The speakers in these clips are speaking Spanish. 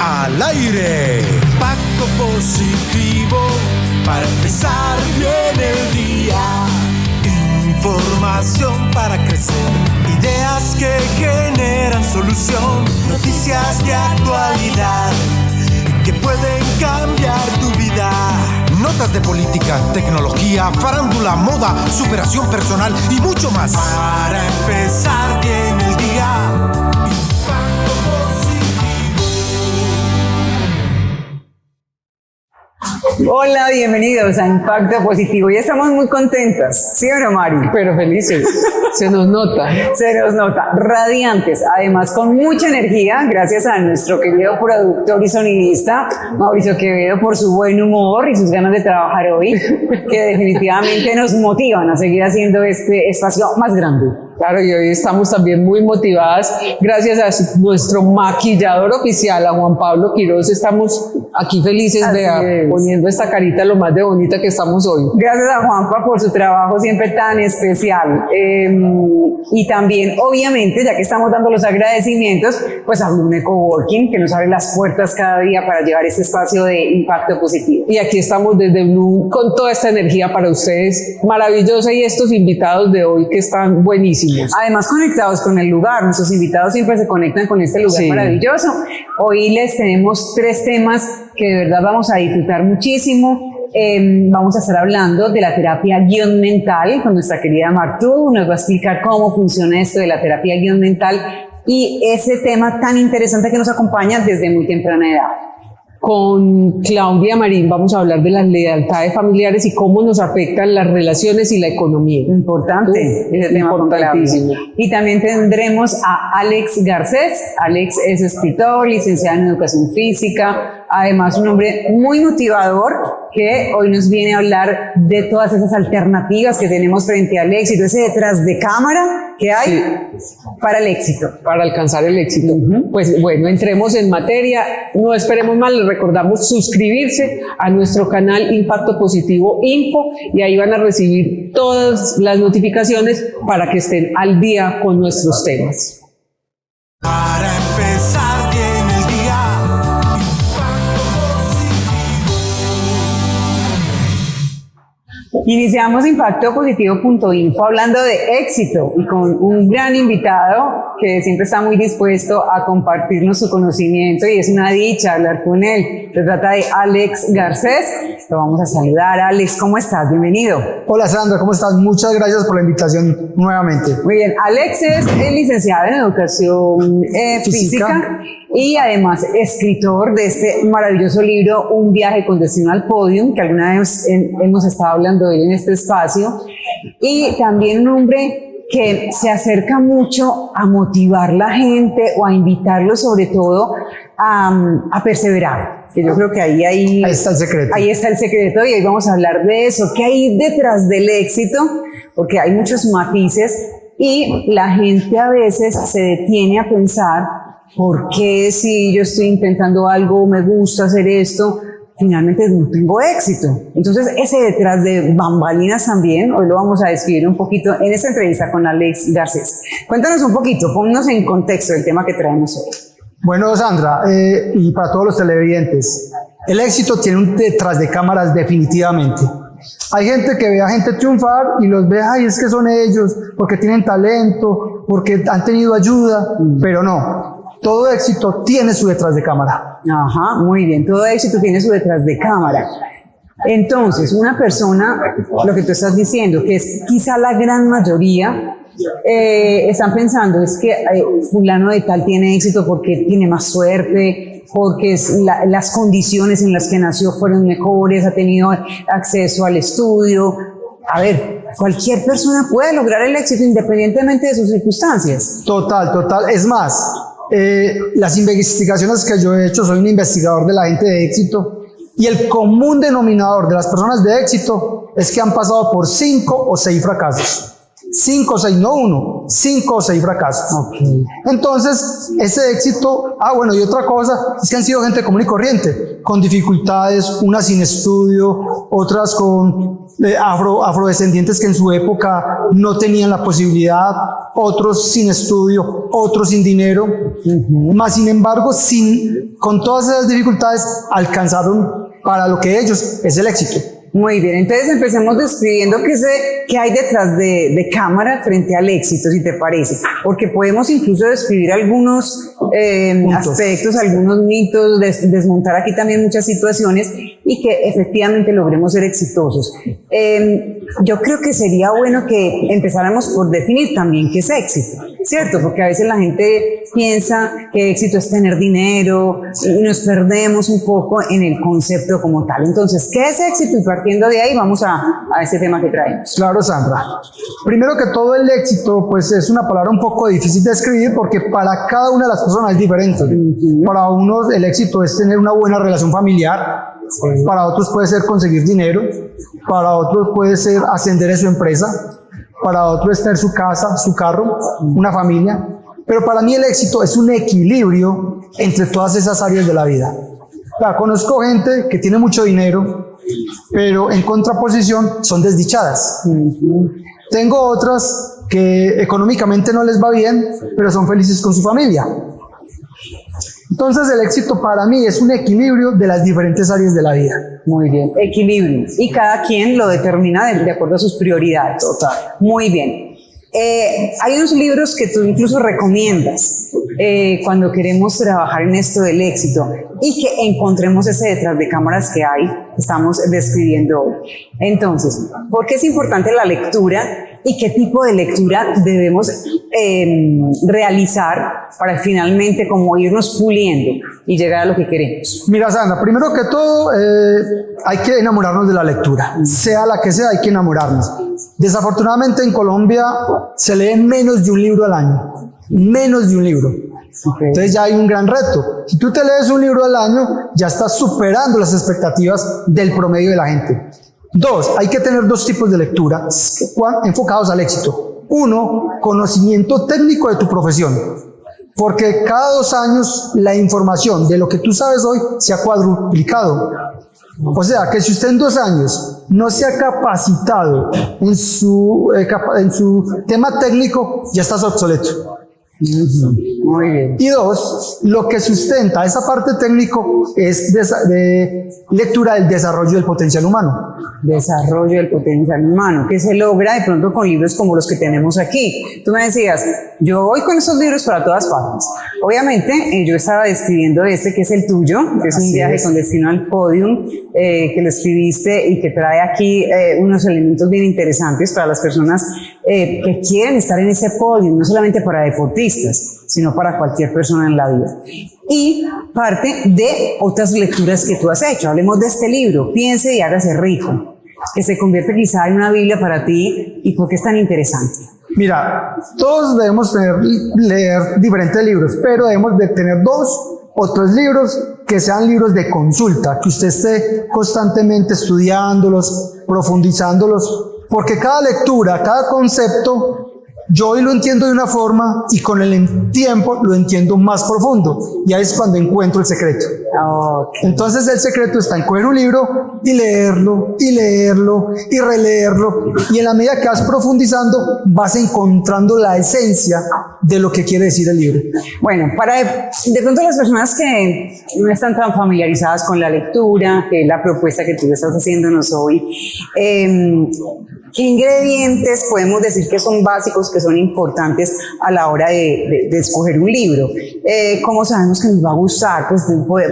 al aire. Impacto positivo para empezar bien el día. Información para crecer, ideas que generan solución, noticias de actualidad que pueden cambiar tu vida. Notas de política, tecnología, farándula, moda, superación personal y mucho más. Para empezar bien el día. Impacto positivo. Hola, bienvenidos a Impacto Positivo. Ya estamos muy contentas, ¿sí o no, Mari? Pero felices, se nos nota. Se nos nota, radiantes, además con mucha energía, gracias a nuestro querido productor y sonidista, Mauricio Quevedo, por su buen humor y sus ganas de trabajar hoy, que definitivamente nos motivan a seguir haciendo este espacio más grande. Claro, y hoy estamos también muy motivadas, gracias a nuestro maquillador oficial, a Juan Pablo Quiroz. Estamos aquí felices poniendo esta carita lo más de bonita que estamos hoy. Gracias a Juanpa por su trabajo siempre tan especial. Y también, obviamente, ya que estamos dando los agradecimientos, pues a Blue Coworking, que nos abre las puertas cada día para llevar este espacio de impacto positivo. Y aquí estamos desde Blue con toda esta energía para ustedes, maravillosa, y estos invitados de hoy que están buenísimos. Además, conectados con el lugar, nuestros invitados siempre se conectan con este lugar maravilloso. Hoy les tenemos 3 temas que de verdad vamos a disfrutar muchísimo. Vamos a estar hablando de la terapia guión mental con nuestra querida Martú. Nos va a explicar cómo funciona esto de la terapia guión mental y ese tema tan interesante que nos acompaña desde muy temprana edad. Con Claudia Marín vamos a hablar de las lealtades familiares y cómo nos afectan las relaciones y la economía. Importante, ese tema importantísimo. Y también tendremos a Alex Garcés. Alex es escritor, licenciado en educación física, además un hombre muy motivador que hoy nos viene a hablar de todas esas alternativas que tenemos frente al éxito, ese detrás de cámara que hay para el éxito. Para alcanzar el éxito. Pues bueno, entremos en materia, no esperemos más, les recordamos suscribirse a nuestro canal Impacto Positivo Info y ahí van a recibir todas las notificaciones para que estén al día con nuestros temas. Para empezar bien el día. Iniciamos impactopositivo.info hablando de éxito y con un gran invitado que siempre está muy dispuesto a compartirnos su conocimiento y es una dicha hablar con él. Se trata de Alex Garcés. Lo vamos a saludar. Alex, ¿cómo estás? Bienvenido. Hola Sandra, ¿cómo estás? Muchas gracias por la invitación nuevamente. Muy bien, Alex es licenciado en educación física y además escritor de este maravilloso libro Un viaje con destino al podium, que alguna vez hemos estado hablando de él en este espacio, y también un hombre que se acerca mucho a motivar la gente o a invitarlos sobre todo a perseverar, que yo creo que ahí está el secreto. Ahí está el secreto y hoy vamos a hablar de eso, qué hay detrás del éxito, porque hay muchos matices y la gente a veces se detiene a pensar ¿por qué si yo estoy intentando algo, me gusta hacer esto, finalmente no tengo éxito? Entonces, ese detrás de bambalinas también, hoy lo vamos a describir un poquito en esta entrevista con Alex Garcés. Cuéntanos un poquito, ponnos en contexto el tema que traemos hoy. Bueno, Sandra, y para todos los televidentes, el éxito tiene un detrás de cámaras definitivamente. Hay gente que ve a gente triunfar y los ve, ay, es que son ellos, porque tienen talento, porque han tenido ayuda, pero no. Todo éxito tiene su detrás de cámara. Ajá, muy bien. Todo éxito tiene su detrás de cámara. Entonces, una persona, lo que tú estás diciendo, que es quizá la gran mayoría, están pensando es que fulano de tal tiene éxito porque tiene más suerte, porque las condiciones en las que nació fueron mejores, ha tenido acceso al estudio. A ver, cualquier persona puede lograr el éxito independientemente de sus circunstancias. Total. Es más, las investigaciones que yo he hecho, soy un investigador de la gente de éxito, y el común denominador de las personas de éxito es que han pasado por 5 o 6 fracasos. 5 o 6, no 1, 5 o 6 fracasos. Okay. Entonces, ese éxito, bueno, y otra cosa, es que han sido gente común y corriente, con dificultades, unas sin estudio, otras con afrodescendientes que en su época no tenían la posibilidad, otros sin estudio, otros sin dinero, más sin embargo, con todas esas dificultades, alcanzaron para lo que ellos es el éxito. Muy bien, entonces empecemos describiendo qué hay detrás de cámara frente al éxito, si te parece, porque podemos incluso describir algunos aspectos, algunos mitos, desmontar aquí también muchas situaciones y que efectivamente logremos ser exitosos. Yo creo que sería bueno que empezáramos por definir también qué es éxito, ¿cierto? Porque a veces la gente piensa que éxito es tener dinero y nos perdemos un poco en el concepto como tal. Entonces, ¿qué es éxito? Y partiendo de ahí vamos a ese tema que traemos. Claro, Sandra. Primero que todo, el éxito pues es una palabra un poco difícil de escribir porque para cada una de las personas es diferente. Para unos el éxito es tener una buena relación familiar, para otros puede ser conseguir dinero, para otros puede ser ascender en su empresa, para otros es tener su casa, su carro, una familia. Pero para mí el éxito es un equilibrio entre todas esas áreas de la vida. Conozco gente que tiene mucho dinero, pero en contraposición son desdichadas. Tengo otras que económicamente no les va bien, pero son felices con su familia. Entonces el éxito para mí es un equilibrio de las diferentes áreas de la vida. Muy bien, equilibrio. Y cada quien lo determina de acuerdo a sus prioridades. Total. Muy bien. Hay unos libros que tú incluso recomiendas cuando queremos trabajar en esto del éxito y que encontremos ese detrás de cámaras que estamos describiendo hoy. Entonces, ¿por qué es importante la lectura y qué tipo de lectura debemos realizar para finalmente como irnos puliendo y llegar a lo que queremos? Mira, Sandra, primero que todo hay que enamorarnos de la lectura, sea la que sea, hay que enamorarnos. Desafortunadamente en Colombia se lee menos de un libro al año, menos de un libro. Okay. Entonces ya hay un gran reto. Si tú te lees un libro al año, ya estás superando las expectativas del promedio de la gente. Dos, hay que tener dos tipos de lectura enfocados al éxito. Uno, conocimiento técnico de tu profesión, porque cada 2 años la información de lo que tú sabes hoy se ha cuadruplicado. O sea, que si usted en 2 años no se ha capacitado en su tema técnico, ya estás obsoleto. Muy bien. Y dos, lo que sustenta esa parte técnico es de lectura del desarrollo del potencial humano. Desarrollo del potencial humano, que se logra de pronto con libros como los que tenemos aquí. Tú me decías, yo voy con esos libros para todas partes. Obviamente, yo estaba describiendo este que es el tuyo, que es un viaje con destino al podium, que lo escribiste y que trae aquí unos elementos bien interesantes para las personas que quieren estar en ese podium, no solamente para deportistas, sino para cualquier persona en la vida. Y parte de otras lecturas que tú has hecho. Hablemos de este libro, Piense y hágase rico, que se convierte quizá en una Biblia para ti. ¿Y por qué es tan interesante? Mira, todos debemos leer diferentes libros, pero debemos de tener 2 o 3 libros que sean libros de consulta, que usted esté constantemente estudiándolos, profundizándolos, porque cada lectura, cada concepto, yo hoy lo entiendo de una forma y con el tiempo lo entiendo más profundo, y ahí es cuando encuentro el secreto. Okay. Entonces el secreto está en coger un libro y leerlo y leerlo y releerlo, y en la medida que vas profundizando vas encontrando la esencia de lo que quiere decir el libro. Bueno, para de pronto las personas que no están tan familiarizadas con la lectura, que es la propuesta que tú estás haciéndonos hoy, ¿qué ingredientes podemos decir que son básicos, que son importantes a la hora de escoger un libro? ¿Cómo sabemos que nos va a gustar? Pues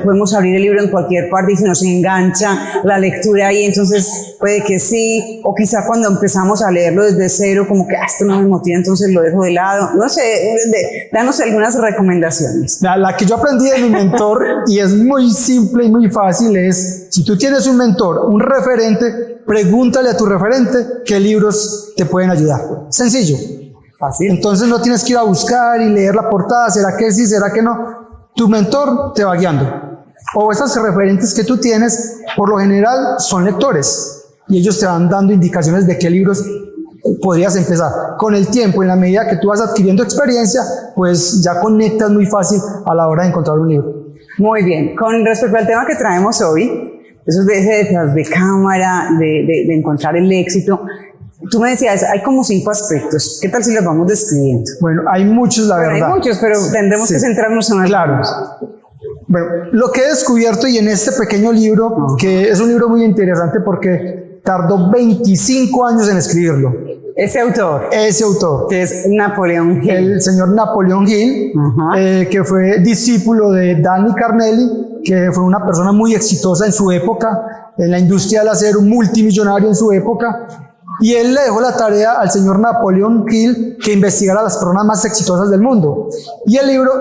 podemos abrir el libro en cualquier parte y si nos engancha la lectura ahí, entonces puede que sí, o quizá cuando empezamos a leerlo desde cero, como que esto no me motiva, entonces lo dejo de lado. No sé, danos algunas recomendaciones. La que yo aprendí de mi mentor, y es muy simple y muy fácil, es: si tú tienes un mentor, un referente, pregúntale a tu referente qué libros te pueden ayudar. Sencillo. Fácil. Entonces no tienes que ir a buscar y leer la portada, ¿será que sí, será que no? Tu mentor te va guiando. O esos referentes que tú tienes, por lo general, son lectores, y ellos te van dando indicaciones de qué libros podrías empezar. Con el tiempo, en la medida que tú vas adquiriendo experiencia, pues ya conectas muy fácil a la hora de encontrar un libro. Muy bien. Con respecto al tema que traemos hoy, eso es de ese detrás de cámara, de encontrar el éxito, tú me decías, hay como 5 aspectos. ¿Qué tal si los vamos describiendo? Bueno, hay muchos, la verdad. Hay muchos, pero tendremos que centrarnos en algunos. Claro. Bueno, lo que he descubierto y en este pequeño libro, que es un libro muy interesante porque tardó 25 años en escribirlo. Ese autor. Que es Napoleon Hill. El señor Napoleon Hill, que fue discípulo de Danny Carnelli, que fue una persona muy exitosa en su época, en la industria del acero, multimillonario en su época. Y él le dejó la tarea al señor Napoleon Hill que investigara a las personas más exitosas del mundo. Y el libro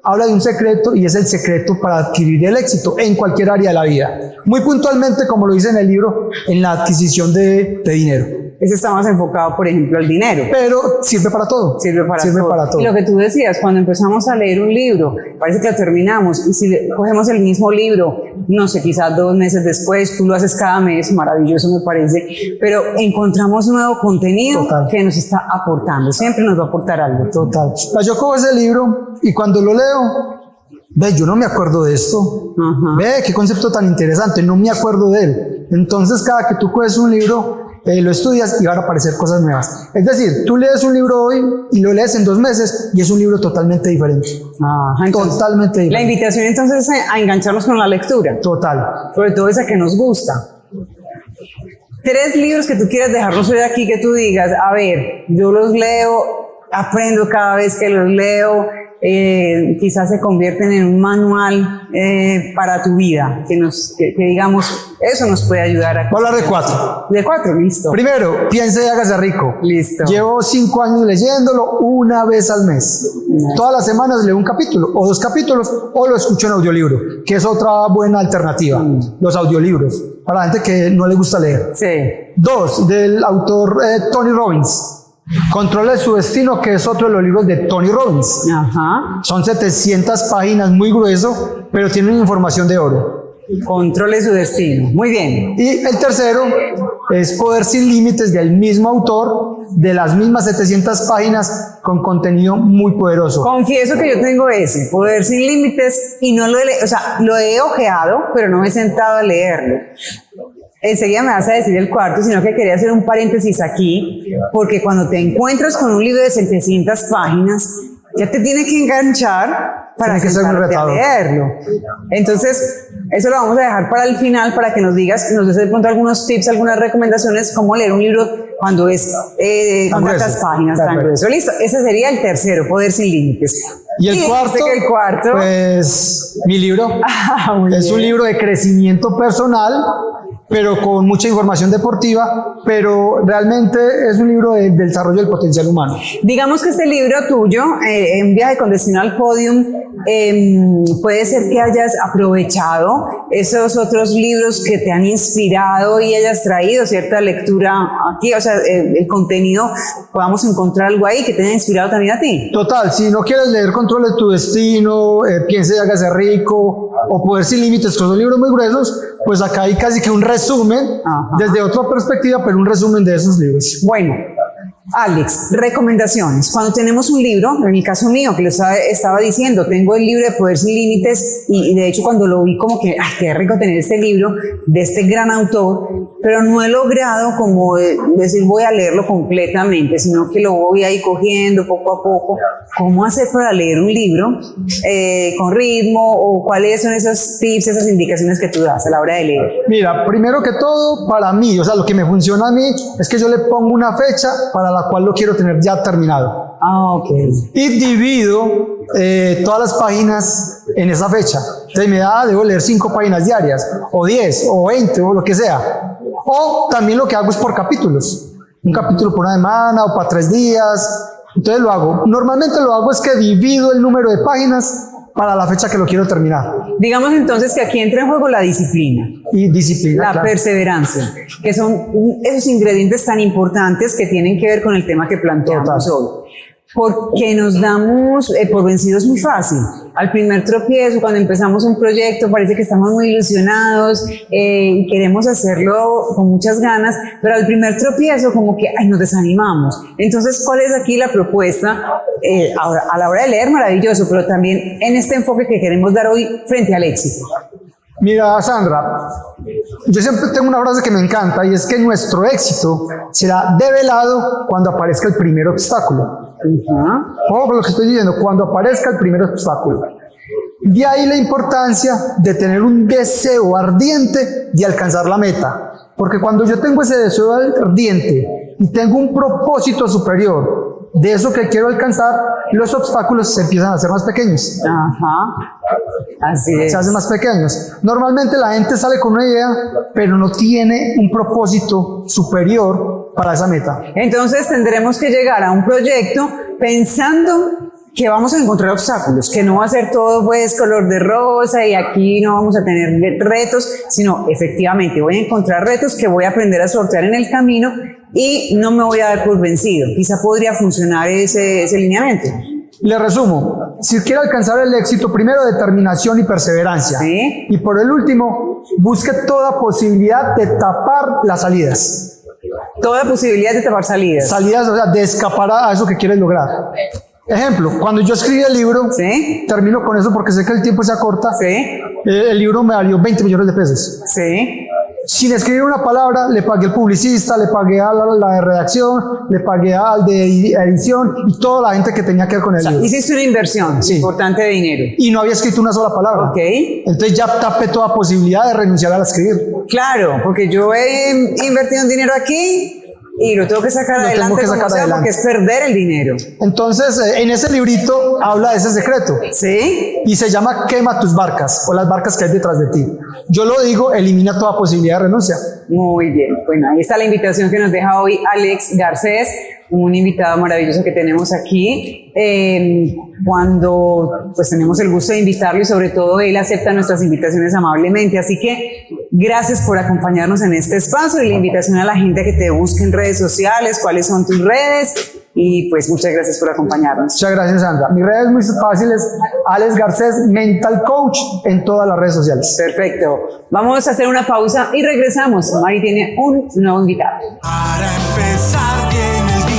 habla de un secreto, y es el secreto para adquirir el éxito en cualquier área de la vida. Muy puntualmente, como lo dice en el libro, en la adquisición de dinero. Ese está más enfocado, por ejemplo, al dinero. Pero sirve para todo. Sirve para todo. Y lo que tú decías, cuando empezamos a leer un libro, parece que lo terminamos, y si cogemos el mismo libro, no sé, quizás 2 meses después, tú lo haces cada mes, maravilloso me parece, pero encontramos nuevo contenido que nos está aportando, siempre nos va a aportar algo. Total. Yo cojo ese libro y cuando lo leo, ve, yo no me acuerdo de esto. Ve, qué concepto tan interesante, no me acuerdo de él. Entonces, cada que tú coges un libro, lo estudias y van a aparecer cosas nuevas. Es decir, tú lees un libro hoy y lo lees en 2 meses y es un libro totalmente diferente. Entonces, totalmente diferente. La invitación entonces es a engancharnos con la lectura. Total. Sobre todo esa que nos gusta. 3 libros que tú quieras dejarnos hoy aquí, que tú digas, a ver, yo los leo, aprendo cada vez que los leo, quizás se convierten en un manual para tu vida, que digamos, eso nos puede ayudar a... Voy a hablar de 4. De 4, listo. Primero, Piense y hágase rico. Listo. Llevo 5 años leyéndolo una vez al mes. Todas las semanas leo un capítulo, o 2 capítulos, o lo escucho en audiolibro, que es otra buena alternativa, los audiolibros, para la gente que no le gusta leer. Sí. 2, del autor Tony Robbins. Controle su destino, que es otro de los libros de Tony Robbins. Son 700 páginas, muy grueso, pero tiene una información de oro. Controle su destino. Muy bien. Y el tercero es Poder sin Límites, del mismo autor, de las mismas 700 páginas, con contenido muy poderoso. Confieso que yo tengo ese, Poder sin Límites, y no lo he leído, o sea, lo he ojeado, pero no me he sentado a leerlo. Enseguida me vas a decir el cuarto, sino que quería hacer un paréntesis aquí, porque cuando te encuentras con un libro de 700 páginas, ya te tiene que enganchar para sentarte a leerlo. Entonces, eso lo vamos a dejar para el final, para que nos digas, nos des de pronto algunos tips, algunas recomendaciones, cómo leer un libro cuando es con tantas páginas tan grueso. Listo, ese sería el tercero, Poder sin Límites. Y el cuarto, pues mi libro es un libro de crecimiento personal, pero con mucha información deportiva, pero realmente es un libro del desarrollo del potencial humano. Digamos que este libro tuyo, En viaje con destino al podium, puede ser que hayas aprovechado esos otros libros que te han inspirado y hayas traído cierta lectura aquí, o sea, el contenido, podamos encontrar algo ahí que te haya inspirado también a ti. Total, si no quieres leer Controle tu destino, Piense y hágase rico, o Poder sin Límites, que son libros muy gruesos, pues acá hay casi que un resumen desde otra perspectiva, pero un resumen de esos libros. Bueno, Alex, recomendaciones. Cuando tenemos un libro, en el caso mío, que lo estaba diciendo, tengo el libro de Poder sin Límites y de hecho cuando lo vi como que, ay, qué rico tener este libro de este gran autor, pero no he logrado como decir voy a leerlo completamente, sino que lo voy ahí cogiendo poco a poco. ¿Cómo hacer para leer un libro con ritmo, o cuáles son esos tips, esas indicaciones que tú das a la hora de leer? Mira, primero que todo, para mí, o sea, lo que me funciona a mí es que yo le pongo una fecha para la cual lo quiero tener ya terminado. Y divido todas las páginas en esa fecha. Entonces debo leer 5 páginas diarias, o 10, o 20, o lo que sea. O también lo que hago es por capítulos. Un capítulo por una semana, o para 3 días. Entonces lo hago. Normalmente lo hago es que divido el número de páginas para la fecha que lo quiero terminar. Digamos entonces que aquí entra en juego la disciplina. Y disciplina, la perseverancia, que son esos ingredientes tan importantes que tienen que ver con el tema que planteamos hoy. Porque nos damos por vencidos muy fácil. Al primer tropiezo, cuando empezamos un proyecto, parece que estamos muy ilusionados y queremos hacerlo con muchas ganas, pero al primer tropiezo como que nos desanimamos. Entonces, ¿cuál es aquí la propuesta? A la hora de leer, maravilloso, pero también en este enfoque que queremos dar hoy frente al éxito. Mira, Sandra, yo siempre tengo una frase que me encanta y es que nuestro éxito será develado cuando aparezca el primer obstáculo. Ojo con lo que estoy diciendo, cuando aparezca el primer obstáculo. De ahí la importancia de tener un deseo ardiente de alcanzar la meta. Porque cuando yo tengo ese deseo ardiente y tengo un propósito superior de eso que quiero alcanzar, los obstáculos se empiezan a hacer más pequeños. Así es. Se hacen más pequeños. Normalmente la gente sale con una idea, pero no tiene un propósito superior para esa meta. Entonces tendremos que llegar a un proyecto pensando que vamos a encontrar obstáculos, que no va a ser todo pues color de rosa y aquí no vamos a tener retos, sino efectivamente voy a encontrar retos que voy a aprender a sortear en el camino y no me voy a dar por vencido. Quizá podría funcionar ese lineamiento. Le resumo, si quiere alcanzar el éxito, primero determinación y perseverancia. Sí. Y por el último, busque toda posibilidad de tapar las salidas. Toda posibilidad de tapar salidas. Salidas, o sea, de escapar a eso que quieres lograr. Ejemplo, cuando yo escribí el libro, Sí. termino con eso porque sé que el tiempo se acorta, Sí. el libro me valió 20 millones de pesos. Sí. Sin escribir una palabra, le pagué al publicista, le pagué a la de redacción, le pagué al de edición y toda la gente que tenía que ver con el libro. Hiciste una inversión importante de dinero. Y no había escrito una sola palabra. Ok. Entonces ya tapé toda posibilidad de renunciar a escribir. Claro, porque yo he invertido un dinero aquí y lo tengo que sacar adelante como sea, porque es perder el dinero. Entonces, en ese librito habla de ese secreto. ¿Sí? Y se llama Quema tus barcas o las barcas que hay detrás de ti. Yo lo digo, elimina toda posibilidad de renuncia. Muy bien. Bueno, ahí está la invitación que nos deja hoy Alex Garcés, un invitado maravilloso que tenemos aquí. Cuando pues tenemos el gusto de invitarlo y sobre todo él acepta nuestras invitaciones amablemente. Así que gracias por acompañarnos en este espacio y la invitación a la gente a que te busque en redes sociales, cuáles son tus redes y pues muchas gracias por acompañarnos. Muchas gracias, Sandra. Mi red es muy fácil, es Alex Garcés Mental Coach en todas las redes sociales. Perfecto. Vamos a hacer una pausa y regresamos. Mari tiene un nuevo invitado. Para empezar bien el día.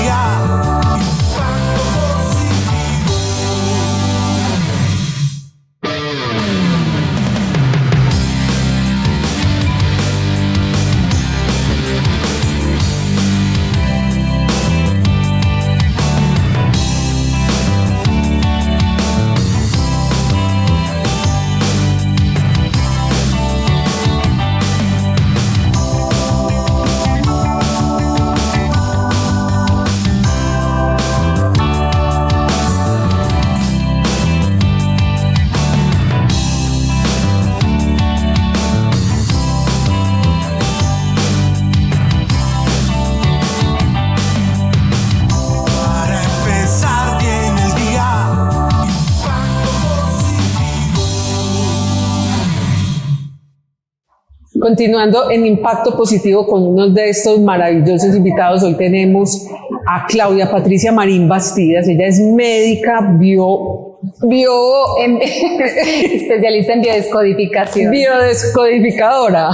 Continuando en Impacto Positivo con uno de estos maravillosos invitados, hoy tenemos a Claudia Patricia Marín Bastidas. Ella es médica especialista en biodescodificación. Biodescodificadora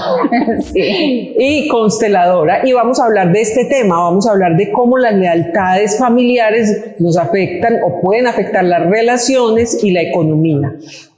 Sí. y consteladora. Y vamos a hablar de este tema, vamos a hablar de cómo las lealtades familiares nos afectan o pueden afectar las relaciones y la economía.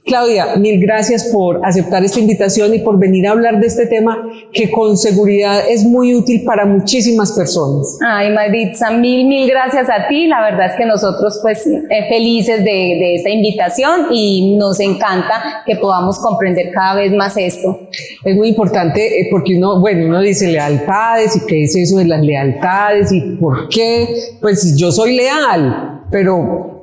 Claudia, mil gracias por aceptar esta invitación y por venir a hablar de este tema que con seguridad es muy útil para muchísimas personas. Ay, Maritza, mil gracias a ti. La verdad es que nosotros pues felices de esta invitación y nos encanta que podamos comprender cada vez más esto. Es muy importante porque uno dice lealtades y qué es eso de las lealtades y por qué. Pues yo soy leal, pero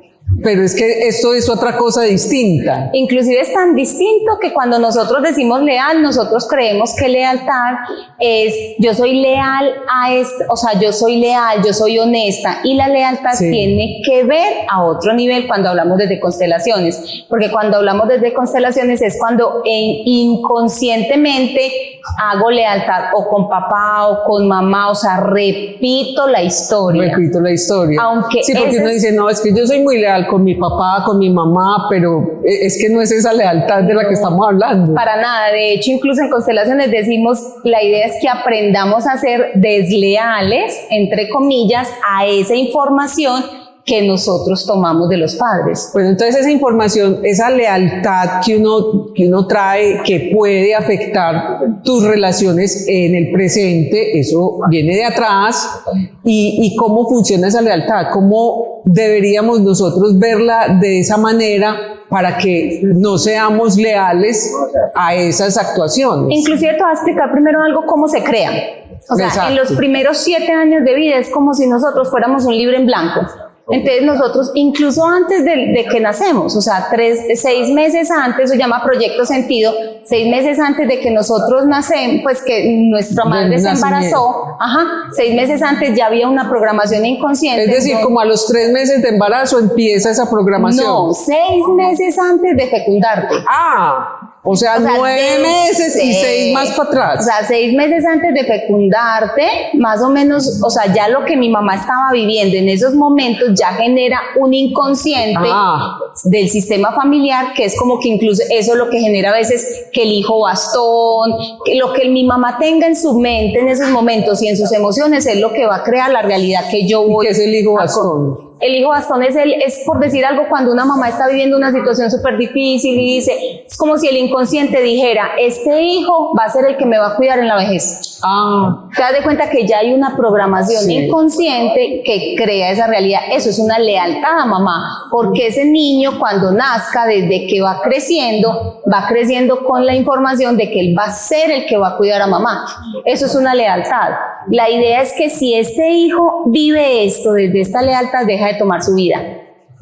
es que esto es otra cosa distinta. Inclusive es tan distinto que cuando nosotros decimos leal, nosotros creemos que lealtad es yo soy leal a esto, o sea, yo soy leal, yo soy honesta, y la lealtad tiene que ver a otro nivel cuando hablamos desde constelaciones, porque cuando hablamos desde constelaciones es cuando inconscientemente hago lealtad o con papá o con mamá, o sea, repito la historia. Aunque sí, porque uno dice, no, es que yo soy muy leal con mi papá, con mi mamá, pero es que no es esa lealtad de la que estamos hablando. Para nada. De hecho, incluso en constelaciones decimos, la idea es que aprendamos a ser desleales, entre comillas, a esa información que nosotros tomamos de los padres. Bueno, entonces esa información, esa lealtad que uno trae, que puede afectar tus relaciones en el presente, eso viene de atrás. ¿Y cómo funciona esa lealtad? ¿Cómo deberíamos nosotros verla de esa manera para que no seamos leales a esas actuaciones? Inclusive te voy a explicar primero algo, cómo se crea. O sea, Exacto. en los primeros 7 años de vida es como si nosotros fuéramos un libro en blanco. Entonces nosotros, incluso antes de que nacemos, o sea, 6 meses antes, se llama proyecto sentido, 6 meses antes de que nosotros nacemos, pues que nuestra madre se embarazó, 6 meses antes ya había una programación inconsciente. Es decir, como a los 3 meses de embarazo empieza esa programación. No, 6 meses antes de fecundarte. O sea 9 meses y 6 más para atrás. O sea, 6 meses antes de fecundarte, más o menos, o sea, ya lo que mi mamá estaba viviendo en esos momentos ya genera un inconsciente del sistema familiar, que es como que incluso eso es lo que genera a veces que el hijo bastón, que lo que mi mamá tenga en su mente en esos momentos y en sus emociones es lo que va a crear la realidad que yo voy. ¿Qué es el hijo bastón? El hijo bastón es por decir algo, cuando una mamá está viviendo una situación súper difícil y dice, es como si el inconsciente dijera, este hijo va a ser el que me va a cuidar en la vejez. Te das de cuenta que ya hay una programación inconsciente que crea esa realidad. Eso es una lealtad a mamá, porque ese niño cuando nazca, desde que va creciendo con la información de que él va a ser el que va a cuidar a mamá. Eso es una lealtad. La idea es que si este hijo vive esto desde esta lealtad, deja de tomar su vida.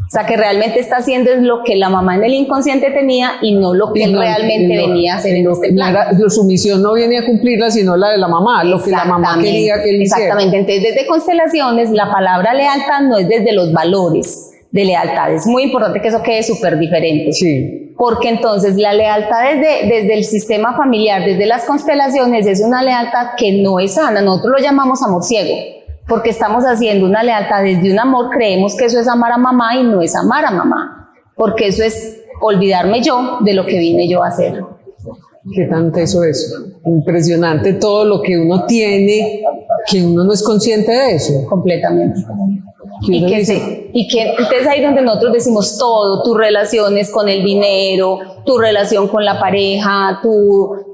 O sea, que realmente está haciendo es lo que la mamá en el inconsciente tenía y no lo que él realmente venía a hacer en este plan. Su misión no viene a cumplirla, sino la de la mamá, lo que la mamá quería que él hiciera. Exactamente. Entonces, desde constelaciones, la palabra lealtad no es desde los valores de lealtad. Es muy importante que eso quede súper diferente. Sí. Porque entonces la lealtad desde el sistema familiar, desde las constelaciones, es una lealtad que no es sana. Nosotros lo llamamos amor ciego, porque estamos haciendo una lealtad desde un amor, creemos que eso es amar a mamá y no es amar a mamá, porque eso es olvidarme yo de lo que vine yo a hacer. ¿Qué tanto eso es? Impresionante todo lo que uno tiene, que uno no es consciente de eso. Completamente. Y que entonces ahí donde nosotros decimos todo, tus relaciones con el dinero, tu relación con la pareja,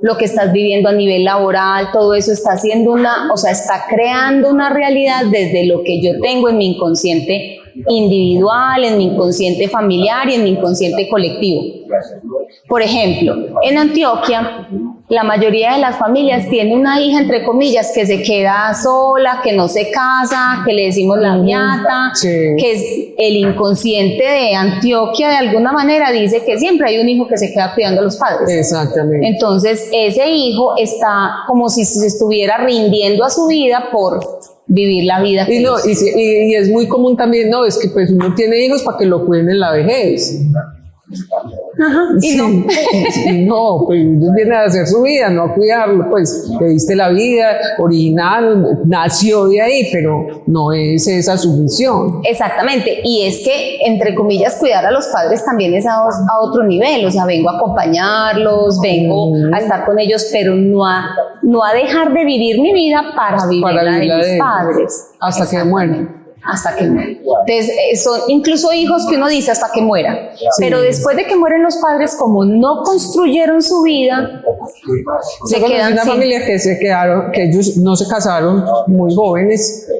lo que estás viviendo a nivel laboral, todo eso está haciendo está creando una realidad desde lo que yo tengo en mi inconsciente individual, en mi inconsciente familiar y en mi inconsciente colectivo. Por ejemplo, en Antioquia, la mayoría de las familias tiene una hija, entre comillas, que se queda sola, que no se casa, que le decimos la ñata, que es el inconsciente de Antioquia, de alguna manera dice que siempre hay un hijo que se queda cuidando a los padres. Exactamente. Entonces, ese hijo está como si se estuviera rindiendo a su vida por vivir la vida. Y es muy común también, es que pues uno tiene hijos para que lo cuiden en la vejez. No, pues ellos vienen a hacer su vida, no a cuidarlo, pues le diste la vida original, nació de ahí, pero no es esa su misión. Exactamente, y es que, entre comillas, cuidar a los padres también es a otro nivel, o sea, vengo a acompañarlos, vengo a estar con ellos, pero no a dejar de vivir mi vida para vivir la de mis padres. Hasta que mueren. Hasta que muera. Entonces, son incluso hijos que uno dice hasta que muera. Pero después de que mueren los padres, como no construyeron su vida, se quedan una familia que ellos no se casaron muy jóvenes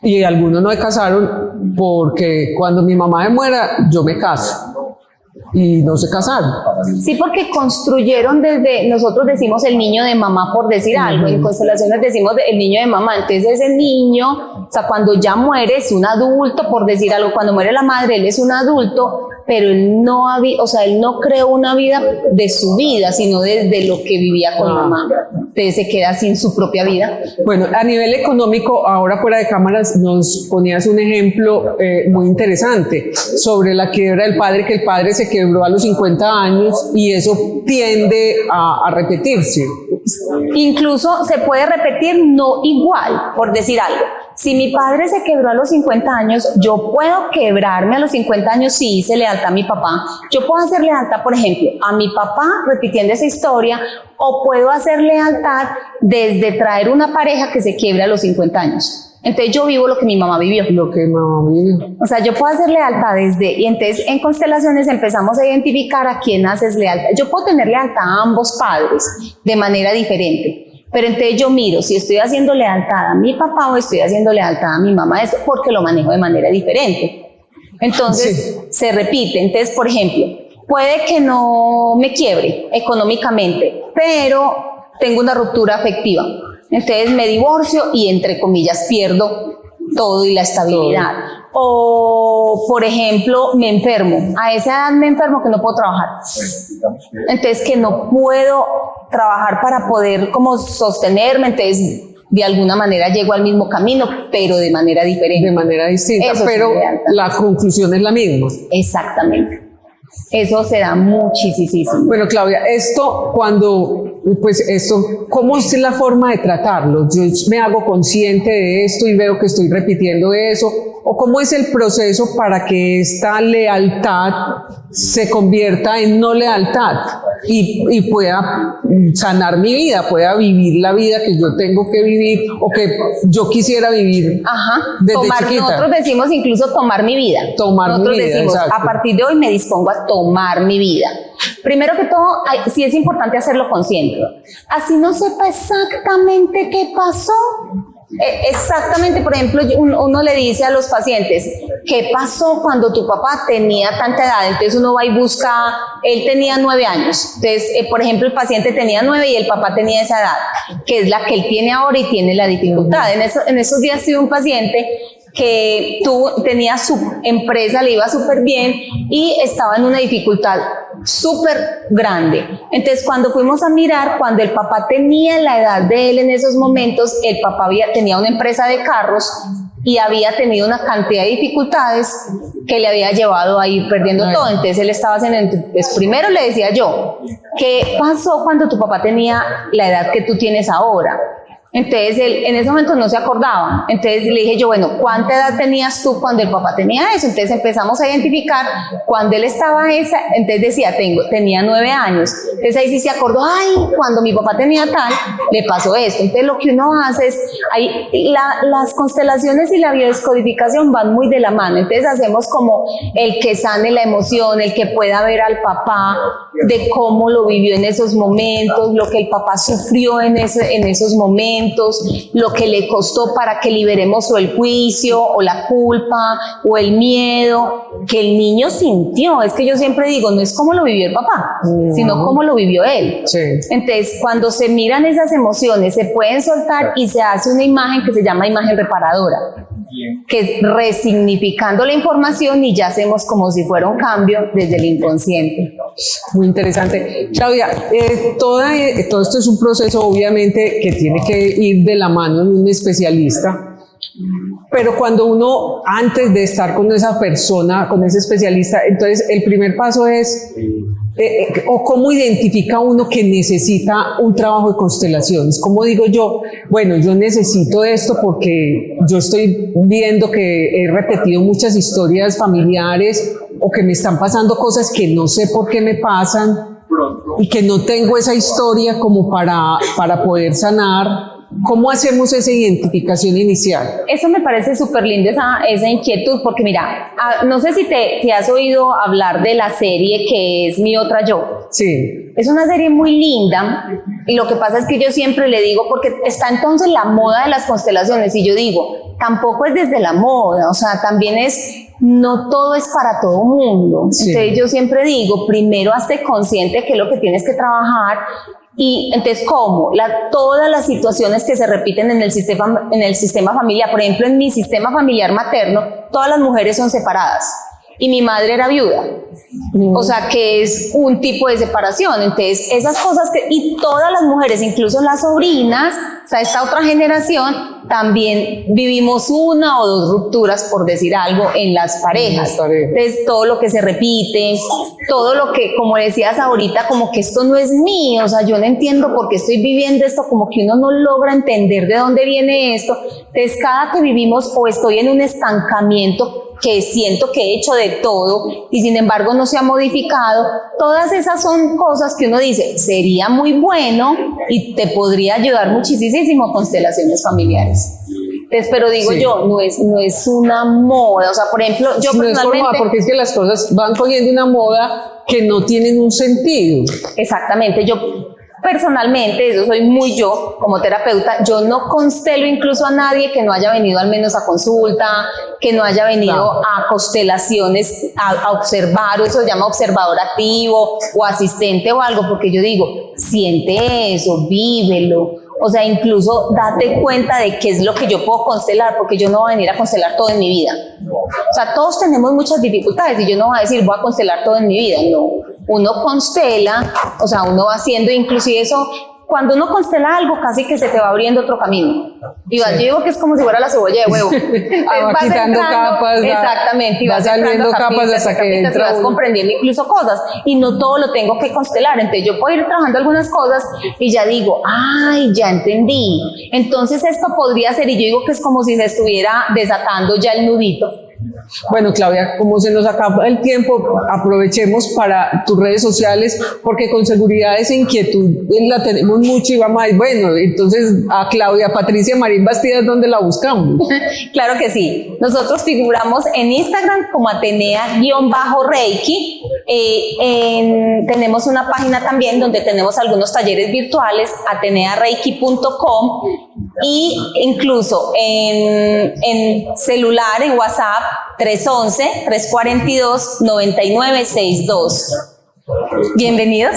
y algunos no se casaron porque cuando mi mamá me muera, yo me caso. Y no se casaron. Sí, porque construyeron nosotros decimos el niño de mamá, por decir algo, en constelaciones decimos el niño de mamá, entonces ese niño, o sea, cuando ya muere es un adulto, por decir algo, cuando muere la madre, él es un adulto, pero él no creó una vida de su vida, sino desde lo que vivía con mamá. Entonces se queda sin su propia vida. Bueno, a nivel económico, ahora fuera de cámaras, nos ponías un ejemplo muy interesante sobre la quiebra del padre, que el padre se quebró a los 50 años y eso tiende a repetirse. Incluso se puede repetir no igual, por decir algo. Si mi padre se quebró a los 50 años, yo puedo quebrarme a los 50 años si hice lealtad a mi papá. Yo puedo hacer lealtad, por ejemplo, a mi papá repitiendo esa historia, o puedo hacer lealtad desde traer una pareja que se quiebre a los 50 años. Entonces yo vivo lo que mi mamá vivió. Lo que mamá vivió. O sea, yo puedo hacer lealtad y entonces en constelaciones empezamos a identificar a quién haces lealtad. Yo puedo tener lealtad a ambos padres de manera diferente, pero entonces yo miro si estoy haciendo lealtad a mi papá o estoy haciendo lealtad a mi mamá, esto porque lo manejo de manera diferente. Entonces se repite. Entonces, por ejemplo, puede que no me quiebre económicamente, pero tengo una ruptura afectiva. Entonces me divorcio y, entre comillas, pierdo todo y la estabilidad. O, por ejemplo, me enfermo. A esa edad me enfermo que no puedo trabajar. Entonces, que no puedo trabajar para poder como sostenerme. Entonces, de alguna manera llego al mismo camino, pero de manera diferente. De manera distinta, Eso pero la conclusión es la misma. Exactamente. Eso se da muchísimo. Bueno, Claudia, ¿cómo es la forma de tratarlo? Yo me hago consciente de esto y veo que estoy repitiendo eso. ¿O cómo es el proceso para que esta lealtad se convierta en no lealtad y pueda sanar mi vida, pueda vivir la vida que yo tengo que vivir o que yo quisiera vivir desde chiquita? Nosotros decimos incluso tomar mi vida. Nosotros decimos, exacto, a partir de hoy me dispongo a tomar mi vida. Primero que todo, sí es importante hacerlo consciente. Así no sepa exactamente qué pasó. Exactamente, por ejemplo, uno le dice a los pacientes, ¿qué pasó cuando tu papá tenía tanta edad? Entonces uno va y busca, él tenía 9 años, entonces por ejemplo el paciente tenía 9 y el papá tenía esa edad, que es la que él tiene ahora y tiene la dificultad. En esos días tuve un paciente que tenía su empresa, le iba súper bien y estaba en una dificultad súper grande. Entonces, cuando fuimos a mirar, cuando el papá tenía la edad de él en esos momentos, el papá tenía una empresa de carros y había tenido una cantidad de dificultades que le había llevado a ir perdiendo todo. Entonces, él estaba haciendo, pues primero le decía yo, ¿qué pasó cuando tu papá tenía la edad que tú tienes ahora? Entonces él en ese momento no se acordaba. Entonces le dije yo, bueno, ¿cuánta edad tenías tú cuando el papá tenía eso? Entonces empezamos a identificar cuando él estaba esa. Entonces decía, tenía 9 años. Entonces ahí sí se acordó, ay, cuando mi papá tenía tal, le pasó esto. Entonces lo que uno hace es, las constelaciones y la biodescodificación van muy de la mano. Entonces hacemos como el que sane la emoción, el que pueda ver al papá de cómo lo vivió en esos momentos, lo que el papá sufrió en esos momentos, lo que le costó para que liberemos o el juicio o la culpa o el miedo que el niño sintió. Es que yo siempre digo, no es cómo lo vivió el papá, sino cómo lo vivió él. Sí. Entonces, cuando se miran esas emociones, se pueden soltar y se hace una imagen que se llama imagen reparadora, que es resignificando la información y ya hacemos como si fuera un cambio desde el inconsciente. Muy interesante. Claudia, todo esto es un proceso obviamente que tiene que ir de la mano de un especialista, pero cuando uno, antes de estar con esa persona, con ese especialista, entonces el primer paso es o cómo identifica uno que necesita un trabajo de constelaciones. ¿Cómo digo yo? Bueno, yo necesito esto porque yo estoy viendo que he repetido muchas historias familiares o que me están pasando cosas que no sé por qué me pasan y que no tengo esa historia como para poder sanar. ¿Cómo hacemos esa identificación inicial? Eso me parece súper lindo, esa inquietud, porque mira, no sé si te has oído hablar de la serie que es Mi Otra Yo. Sí. Es una serie muy linda y lo que pasa es que yo siempre le digo, porque está entonces la moda de las constelaciones y yo digo, tampoco es desde la moda, o sea, también no todo es para todo mundo. Sí. Entonces yo siempre digo, primero hazte consciente que es lo que tienes que trabajar. Y entonces, ¿cómo? Todas las situaciones que se repiten en el sistema familiar, por ejemplo, en mi sistema familiar materno, todas las mujeres son separadas y mi madre era viuda. O sea, que es un tipo de separación. Entonces, esas cosas y todas las mujeres, incluso las sobrinas, o sea, esta otra generación, también vivimos 1 o 2 rupturas, por decir algo, en las parejas. Entonces, todo lo que se repite, todo lo que, como decías ahorita, como que esto no es mío, o sea, yo no entiendo por qué estoy viviendo esto, como que uno no logra entender de dónde viene esto. Entonces, cada que vivimos o estoy en un estancamiento que siento que he hecho de todo y sin embargo no se ha modificado, todas esas son cosas que uno dice, sería muy bueno y te podría ayudar muchísimo constelaciones familiares. Entonces, pero digo Sí. yo, no es una moda, o sea, por ejemplo, yo No es por personalmente... moda, porque es que las cosas van cogiendo una moda que no tienen un sentido. Exactamente, yo personalmente, eso soy muy yo como terapeuta, yo no constelo incluso a nadie que no haya venido al menos a consulta, que no haya venido a constelaciones a observar, o eso se llama observador activo o asistente o algo, porque yo digo, siente eso, vívelo. O sea, incluso date cuenta de qué es lo que yo puedo constelar, porque yo no voy a venir a constelar todo en mi vida. O sea, todos tenemos muchas dificultades y yo no voy a decir, voy a constelar todo en mi vida. No, uno constela, o sea, uno va haciendo inclusive eso. Cuando uno constela algo, casi que se te va abriendo otro camino. Y yo digo que es como si fuera la cebolla de huevo. Va Vas quitando capas, exactamente, y va vas saliendo capas hasta que y entra vas uno. comprendiendo incluso cosas, y no todo lo tengo que constelar. Entonces yo puedo ir trabajando algunas cosas y ya digo, ay, ya entendí. Entonces esto podría ser, y yo digo que es como si se estuviera desatando ya el nudito. Bueno, Claudia, como se nos acaba el tiempo, aprovechemos para tus redes sociales, porque con seguridad esa inquietud la tenemos mucho y vamos a decir, bueno, entonces a Claudia Patricia Marín Bastidas, ¿dónde la buscamos? Claro que sí. Nosotros figuramos en Instagram como Atenea-Reiki. Tenemos una página también donde tenemos algunos talleres virtuales, ateneareiki.com, y incluso en celular, en WhatsApp, 311-342-9962. Bienvenidos.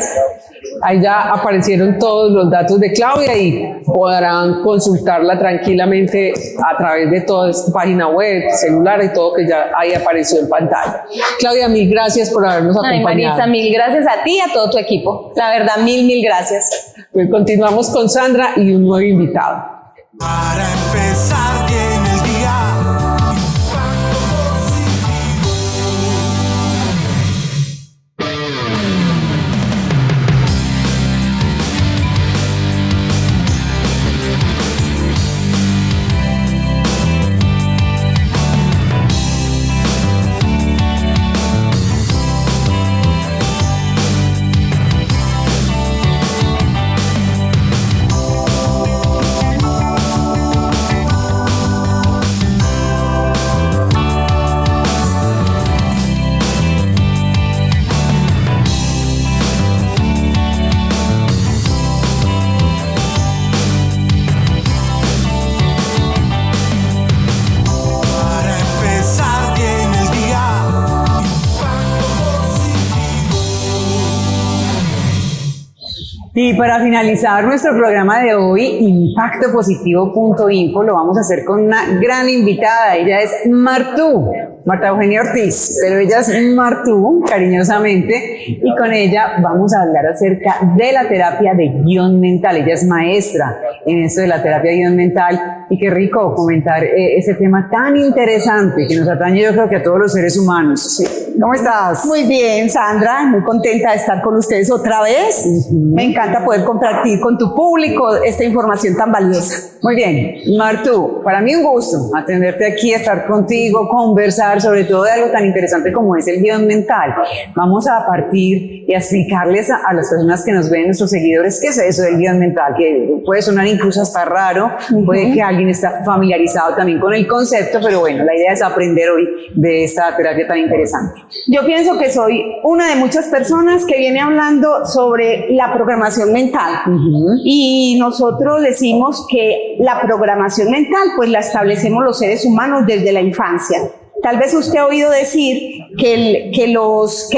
Ahí ya aparecieron todos los datos de Claudia y podrán consultarla tranquilamente a través de toda esta página web, celular y todo que ya ahí apareció en pantalla. Claudia, mil gracias por habernos Ay, acompañado. Marisa, mil gracias a ti y a todo tu equipo. La verdad, mil gracias. Pues continuamos con Sandra y un nuevo invitado. Para empezar bien el día. Para empezar bien el día. Y para finalizar nuestro programa de hoy, impactopositivo.info, lo vamos a hacer con una gran invitada. Ella es Martú, Marta Eugenia Ortiz, pero ella es Martú, cariñosamente, y con ella vamos a hablar acerca de la terapia de guión mental. Ella es maestra en esto de la terapia de guión mental, y qué rico comentar ese tema tan interesante que nos atañe, yo creo que a todos los seres humanos. Sí. ¿Cómo estás? Muy bien, Sandra, muy contenta de estar con ustedes otra vez. Me encanta poder compartir con tu público esta información tan valiosa. Muy bien, Martú, para mí un gusto atenderte aquí, estar contigo, conversar sobre todo de algo tan interesante como es el guión mental. Vamos a partir y a explicarles a las personas que nos ven, nuestros seguidores, qué es eso del guión mental, que puede sonar incluso hasta raro, puede que alguien esté familiarizado también con el concepto, pero bueno, la idea es aprender hoy de esta terapia tan interesante. Yo pienso que soy una de muchas personas que viene hablando sobre la programación mental. Y nosotros decimos que la programación mental pues la establecemos los seres humanos desde la infancia. Tal vez usted ha oído decir que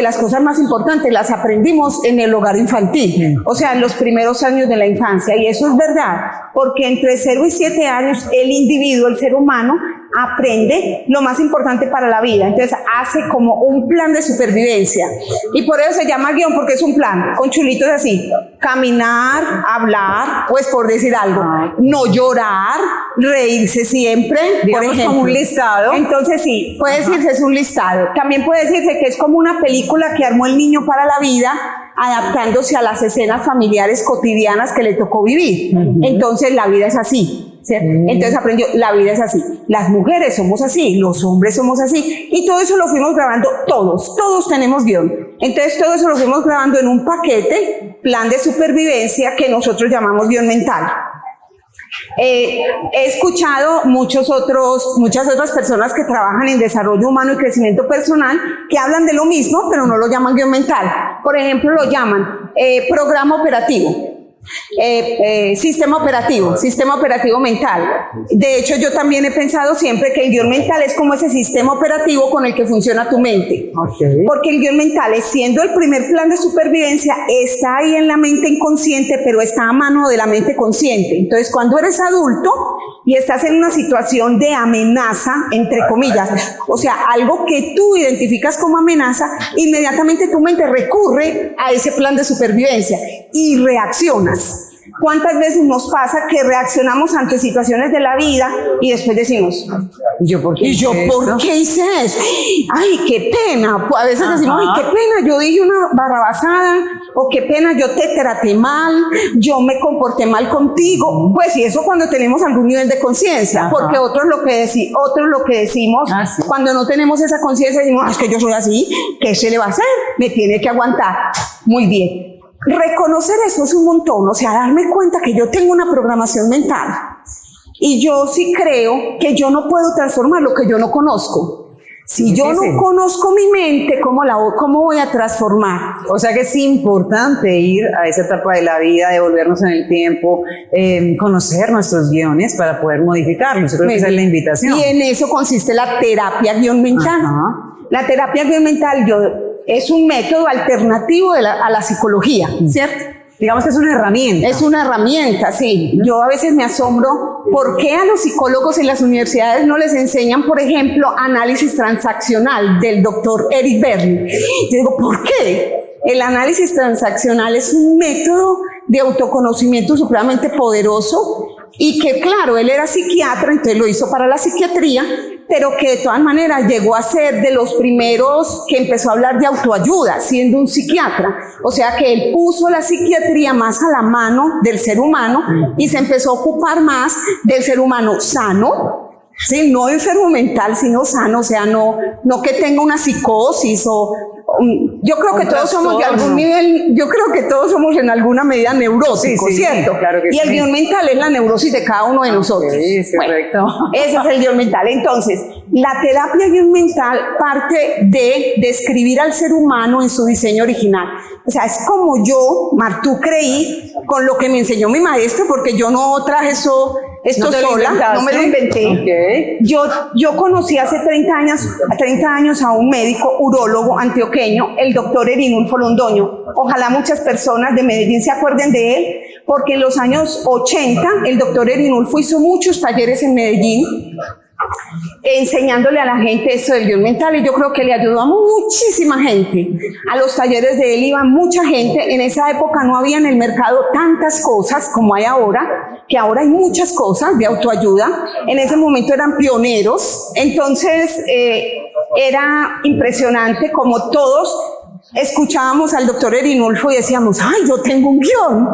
las cosas más importantes las aprendimos en el hogar infantil, o sea, en los primeros años de la infancia, y eso es verdad, porque entre 0 y 7 años el individuo, el ser humano, aprende lo más importante para la vida. Entonces hace como un plan de supervivencia, y por eso se llama guión, porque es un plan con chulitos así: caminar, hablar, pues por decir algo, no llorar, reírse siempre, Digamos, por ejemplo, como un listado. Entonces sí, puede decirse es un listado. También puede decirse que es como una película que armó el niño para la vida, adaptándose a las escenas familiares cotidianas que le tocó vivir. Entonces la vida es así. ¿Cierto? Entonces aprendió, la vida es así, las mujeres somos así, los hombres somos así, y todo eso lo fuimos grabando todos tenemos guión. Entonces todo eso lo fuimos grabando en un paquete, plan de supervivencia, que nosotros llamamos guión mental. He escuchado muchas otras personas que trabajan en desarrollo humano y crecimiento personal que hablan de lo mismo, pero no lo llaman guión mental. Por ejemplo, lo llaman programa operativo. Sistema operativo mental. De hecho, yo también he pensado siempre que el guión mental es como ese sistema operativo con el que funciona tu mente. Porque el guión mental, siendo el primer plan de supervivencia, está ahí en la mente inconsciente, pero está a mano de la mente consciente. Entonces, cuando eres adulto y estás en una situación de amenaza, entre comillas, o sea, algo que tú identificas como amenaza, inmediatamente tu mente recurre a ese plan de supervivencia y reaccionas. ¿Cuántas veces nos pasa que reaccionamos ante situaciones de la vida y después decimos, ¿y yo por qué hice eso? ¡Ay, qué pena! Pues a veces decimos, ¡ay, qué pena! Yo dije una barrabasada, o qué pena, yo te traté mal, yo me comporté mal contigo. Pues y eso cuando tenemos algún nivel de conciencia, porque otros lo que decimos cuando no tenemos esa conciencia, decimos, es que yo soy así, ¿qué se le va a hacer? Me tiene que aguantar. Muy bien. Reconocer eso es un montón, o sea, darme cuenta que yo tengo una programación mental y yo sí creo que yo no puedo transformar lo que yo no conozco. Si yo no conozco mi mente, ¿cómo voy a transformar? O sea que es importante ir a esa etapa de la vida, devolvernos en el tiempo, conocer nuestros guiones para poder modificarlos. Yo creo que esa es la invitación. Y en eso consiste la terapia guión mental. La terapia guión mental es un método alternativo a la psicología, ¿cierto? Digamos que es una herramienta. Es una herramienta, sí. Yo a veces me asombro por qué a los psicólogos en las universidades no les enseñan, por ejemplo, análisis transaccional del doctor Eric Berne. Yo digo, ¿por qué? El análisis transaccional es un método de autoconocimiento supremamente poderoso y que, claro, él era psiquiatra, entonces lo hizo para la psiquiatría, pero que de todas maneras llegó a ser de los primeros que empezó a hablar de autoayuda, siendo un psiquiatra. O sea que él puso la psiquiatría más a la mano del ser humano y se empezó a ocupar más del ser humano sano, ¿sí? No enfermo mental, sino sano, o sea, no que tenga una psicosis yo creo que todos somos de algún nivel, yo creo que todos somos en alguna medida neuróticos, ¿cierto? Claro que y el guión mental es la neurosis de cada uno de nosotros. Sí, es correcto. Ese es el guión mental. Entonces, la terapia guión mental parte de describir al ser humano en su diseño original. O sea, es como yo, Martú, creí con lo que me enseñó mi maestro, porque yo no traje esto sola, no me lo inventé. Yo conocí hace 30 años a un médico urólogo antioqueño, el doctor Erinulfo Londoño. Ojalá muchas personas de Medellín se acuerden de él, porque en los años 80 el doctor Erinulfo hizo muchos talleres en Medellín, enseñándole a la gente eso del guión mental, y yo creo que le ayudó a muchísima gente. A los talleres de él iba mucha gente. En esa época no había en el mercado tantas cosas como hay ahora, que ahora hay muchas cosas de autoayuda. En ese momento eran pioneros, entonces era impresionante como todos escuchábamos al doctor Erinulfo y decíamos, ay, yo tengo un guión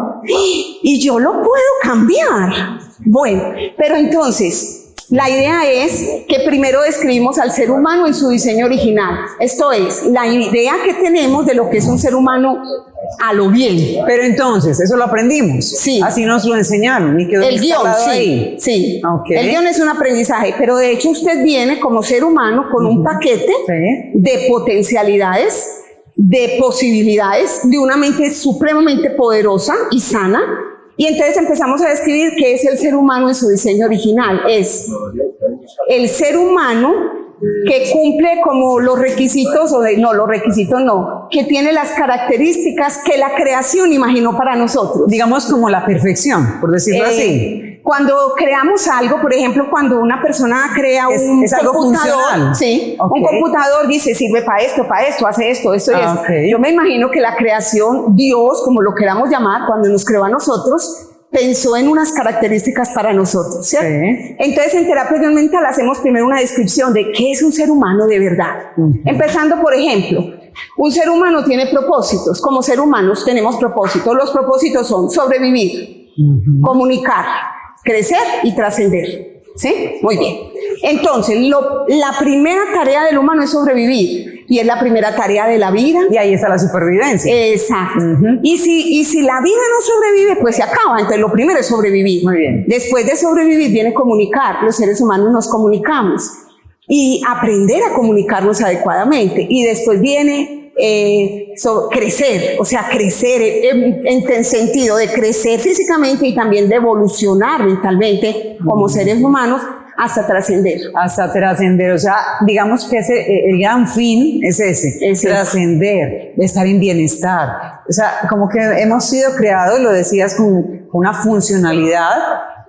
y yo lo puedo cambiar. Bueno, pero entonces la idea es que primero describimos al ser humano en su diseño original. Esto es, la idea que tenemos de lo que es un ser humano a lo bien. Pero entonces, eso lo aprendimos. Sí. Así nos lo enseñaron. ¿Y quedó el guión, sí, ahí? Sí. Okay. El guión es un aprendizaje, pero de hecho usted viene como ser humano con un paquete de potencialidades, de posibilidades, de una mente supremamente poderosa y sana. Y entonces empezamos a describir qué es el ser humano en su diseño original. Es el ser humano que cumple como los requisitos, que tiene las características que la creación imaginó para nosotros. Digamos como la perfección, por decirlo así. Cuando creamos algo, por ejemplo, cuando una persona crea un computador, un computador dice, sirve para esto, hace esto y eso. Yo me imagino que la creación, Dios, como lo queramos llamar, cuando nos creó a nosotros, pensó en unas características para nosotros, ¿cierto? Entonces, en terapia guión mental hacemos primero una descripción de qué es un ser humano de verdad. Empezando, por ejemplo, un ser humano tiene propósitos. Como ser humanos tenemos propósitos. Los propósitos son sobrevivir, comunicar, crecer y trascender. ¿Sí? Muy bien. Entonces, la primera tarea del humano es sobrevivir. y es la primera tarea de la vida. Y ahí está la supervivencia. Exacto. Y si la vida no sobrevive, pues se acaba. Entonces lo primero es sobrevivir. Muy bien. Después de sobrevivir viene comunicar. Los seres humanos nos comunicamos y aprender a comunicarnos adecuadamente. Y después viene crecer, o sea, crecer en sentido de crecer físicamente y también de evolucionar mentalmente como seres humanos hasta trascender. Hasta trascender, o sea, digamos que el gran fin es ese, trascender, estar en bienestar. O sea, como que hemos sido creados, lo decías, con una funcionalidad,